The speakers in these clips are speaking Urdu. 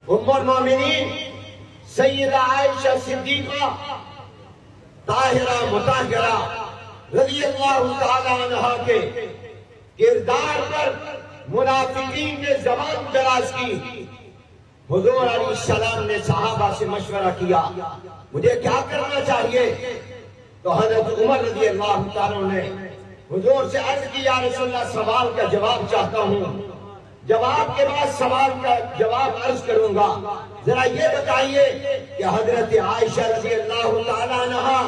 ام المومنین سیدہ عائشہ صدیقہ طاہرہ مطہرہ رضی اللہ تعالی عنہا کے کردار پر منافقین نے زبان دراز کی۔ حضور علیہ السلام نے صحابہ سے مشورہ کیا مجھے کیا کرنا چاہیے؟ تو حضرت عمر رضی اللہ تعالیٰ نے حضور سے عرض کی یا رسول اللہ سوال کا جواب چاہتا ہوں، جواب کے بعد سوال کا جواب عرض کروں گا، ذرا یہ بتائیے کہ حضرت عائشہ رضی اللہ تعالیٰ عنہا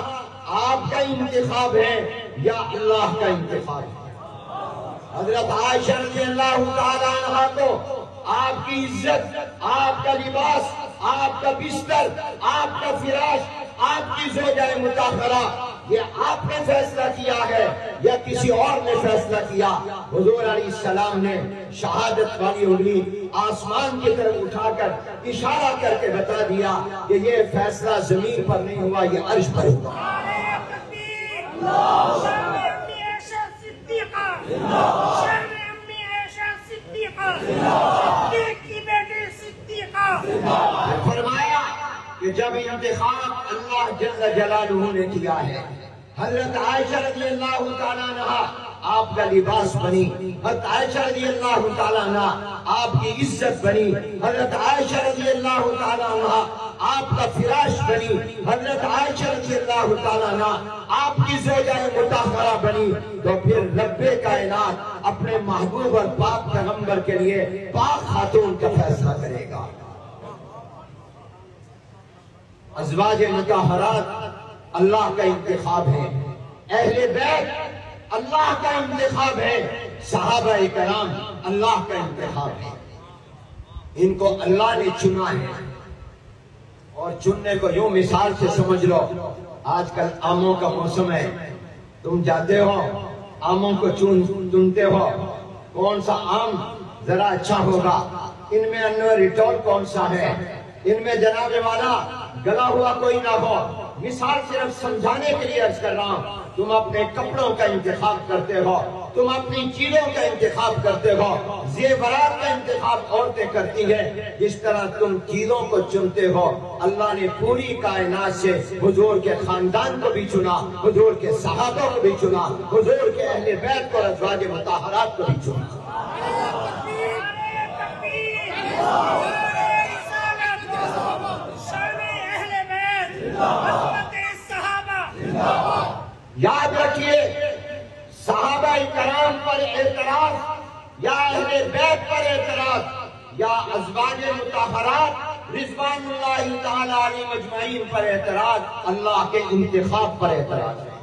آپ کا انتخاب ہے یا اللہ کا انتخاب ہے؟ حضرت عائشہ رضی اللہ تعالیٰ عنہا کو آپ کی عزت، آپ کا لباس، آپ کا بستر، آپ کا فراش، آپ کی زوجہ مطہرہ، یہ آپ نے فیصلہ کیا ہے یا کسی اور نے فیصلہ کیا؟ حضور علیہ السلام نے شہادت والی انگلی آسمان کی طرف اٹھا کر اشارہ کر کے بتا دیا کہ یہ فیصلہ زمین پر نہیں ہوا، یہ عرش پر ہوا۔ فرمایا کہ جب انتخاب اللہ جل جلالہ نے کیا ہے، حضرت عائشہ رضی اللہ تعالیٰ عنہا آپ کا لباس بنی، حضرت عائشہ رضی اللہ تعالیٰ عنہ آپ کی عزت بنی، حضرت عائشہ رضی اللہ تعالیٰ عنہ آپ کا فراش بنی، حضرت عائشہ رضی اللہ تعالیٰ عنہ آپ کی زوجہ مطہرہ بنی، تو پھر رب کائنات اپنے محبوب اور پاک پیغمبر کے لیے پاک خاتون کا فیصلہ کرے گا۔ ازواج مطہرات اللہ کا انتخاب ہے، اہل بیت اللہ کا انتخاب ہے، صحابہ کرام اللہ کا انتخاب ہے، ان کو اللہ نے چنا ہے۔ اور چننے کو یوں مثال سے سمجھ لو، آج کل آموں کا موسم ہے، تم جاتے ہو آموں کو چنتے ہو، کون سا آم ذرا اچھا ہوگا، ان میں انوریٹول کون سا ہے، ان میں جناب والا گلا ہوا کوئی نہ ہو۔ مثال صرف سمجھانے کے لیے عرض کر رہا ہوں، تم اپنے کپڑوں کا انتخاب کرتے ہو، تم اپنی چیزوں کا انتخاب کرتے ہو، زیورات کا انتخاب عورتیں کرتی ہیں، جس طرح تم چیزوں کو چنتے ہو، اللہ نے پوری کائنات سے حضور کے خاندان کو بھی چنا، حضور کے صحابہ کو بھی چنا، حضور کے اہل بیت کو، ازواج مطہرات کو بھی چنا۔ یاد رکھیے، صحابہ کرام پر اعتراض یا اہل بیت پر اعتراض یا ازواج مطہرات رضوان اللہ تعالی علیہم اجمعین پر اعتراض اللہ کے انتخاب پر اعتراض ہے۔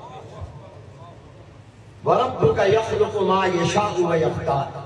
وَرَبُّكَ يَخْلُقُ مَا يَشَاءُ وَيَخْتَارُ۔